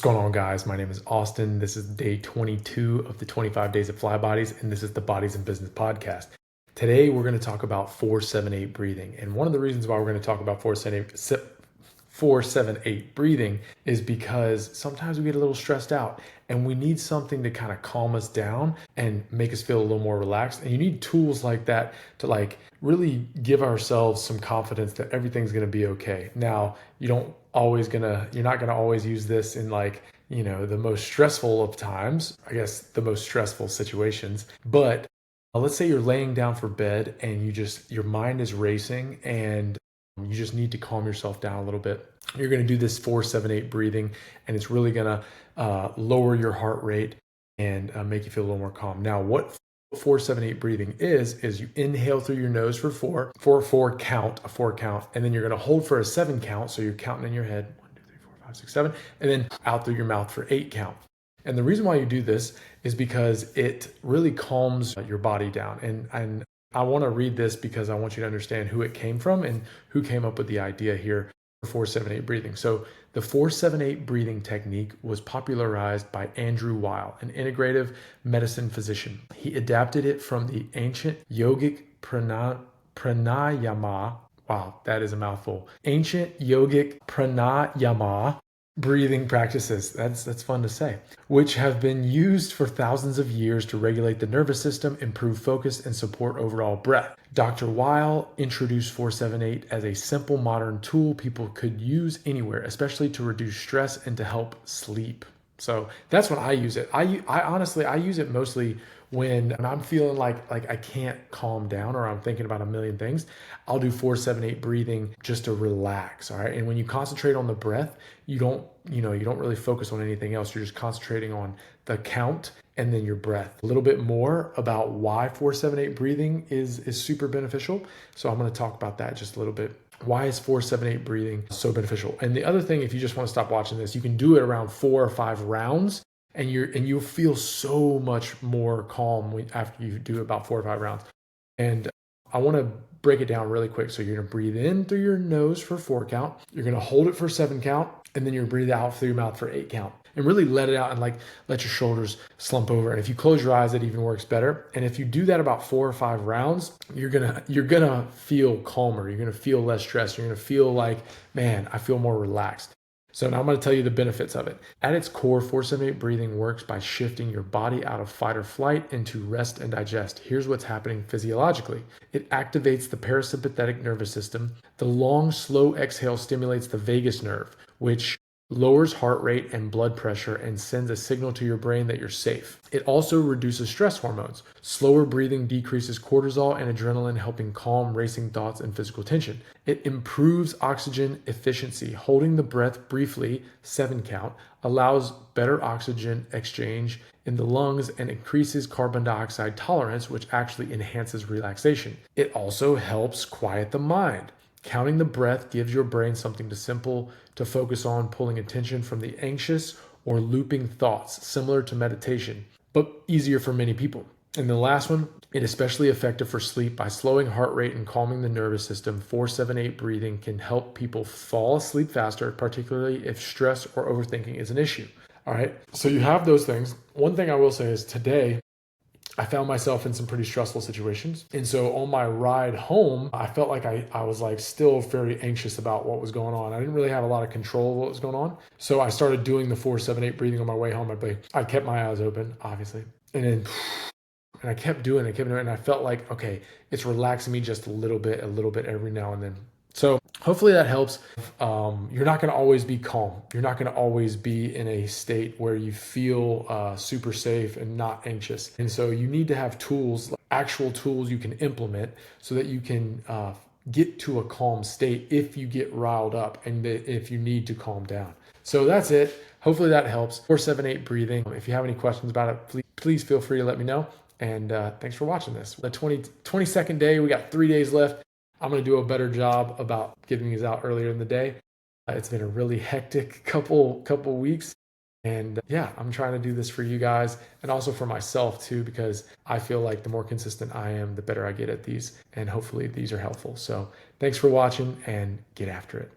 going on, guys? My name is Austin. This is day 22 of the 25 Days of Fly Bodies, and this is the Bodies in Business podcast. Today, we're going to talk about 4-7-8 breathing. And one of the reasons why we're going to talk about 4-7-8 breathing is because sometimes we get a little stressed out and we need something to kind of calm us down and make us feel a little more relaxed. And you need tools like that to really give ourselves some confidence that everything's going to be okay. Now, you're not going to always use this in the most stressful of times, I guess the most stressful situations. But let's say you're laying down for bed and your mind is racing and you just need to calm yourself down a little bit. You're going to do this 4-7-8 breathing, and it's really going to lower your heart rate and make you feel a little more calm. Now, what 4-7-8 breathing is you inhale through your nose for a four count, and then you're going to hold for a 7 count. So you're counting in your head 1, 2, 3, 4, 5, 6, 7, and then out through your mouth for 8 count. And the reason why you do this is because it really calms your body down. And I want to read this because I want you to understand who it came from and who came up with the idea here for 4-7-8 breathing. So the 4-7-8 breathing technique was popularized by Andrew Weil, an integrative medicine physician. He adapted it from the ancient yogic pranayama. Wow, that is a mouthful. Ancient yogic pranayama breathing practices, that's fun to say, which have been used for thousands of years to regulate the nervous system, improve focus, and support overall breath. Dr. Weil introduced 4-7-8 as a simple modern tool people could use anywhere, especially to reduce stress and to help sleep. So that's when I use it. I honestly use it mostly when I'm feeling like I can't calm down or I'm thinking about a million things. I'll do 4-7-8 breathing just to relax. All right. And when you concentrate on the breath, you don't really focus on anything else. You're just concentrating on the count and then your breath. A little bit more about why 4-7-8 breathing is super beneficial. So I'm going to talk about that just a little bit. Why is 4-7-8 breathing so beneficial? And the other thing, if you just want to stop watching this, you can do it around 4 or 5 rounds, and you'll feel so much more calm after you do about 4 or 5 rounds. And I want to break it down really quick. So you're going to breathe in through your nose for 4 count. You're going to hold it for 7 count, and then you're going to breathe out through your mouth for 8 count. And really let it out and let your shoulders slump over. And if you close your eyes, it even works better. And if you do that about 4 or 5 rounds, you're gonna feel calmer. You're gonna feel less stressed. You're gonna feel like, man, I feel more relaxed. So now I'm going to tell you the benefits of it. At its core, 4-7-8 breathing works by shifting your body out of fight or flight into rest and digest. Here's what's happening physiologically. It activates the parasympathetic nervous system. The long, slow exhale stimulates the vagus nerve, which lowers heart rate and blood pressure and sends a signal to your brain that you're safe. It also reduces stress hormones. Slower breathing decreases cortisol and adrenaline, helping calm racing thoughts and physical tension. It improves oxygen efficiency. Holding the breath briefly, 7 count, allows better oxygen exchange in the lungs and increases carbon dioxide tolerance, which actually enhances relaxation. It also helps quiet the mind. Counting the breath gives your brain something simple to focus on, pulling attention from the anxious or looping thoughts, similar to meditation, but easier for many people. And the last one, it's especially effective for sleep. By slowing heart rate and calming the nervous system, 4-7-8 breathing can help people fall asleep faster, particularly if stress or overthinking is an issue. All right, so you have those things. One thing I will say is today, I found myself in some pretty stressful situations. And so on my ride home, I felt like I was still very anxious about what was going on. I didn't really have a lot of control of what was going on. So I started doing the 4-7-8 breathing on my way home. I kept my eyes open, obviously. And I kept doing it, and I felt like, okay, it's relaxing me just a little bit every now and then. So hopefully that helps. You're not going to always be calm. You're not going to always be in a state where you feel super safe and not anxious. And so you need to have tools, actual tools you can implement so that you can get to a calm state if you get riled up and if you need to calm down. So that's it. Hopefully that helps. 4-7-8 breathing. If you have any questions about it, please feel free to let me know. And thanks for watching this. The 22nd day, we got 3 days left. I'm going to do a better job about getting these out earlier in the day. It's been a really hectic couple weeks. And yeah, I'm trying to do this for you guys and also for myself too, because I feel like the more consistent I am, the better I get at these. And hopefully these are helpful. So thanks for watching and get after it.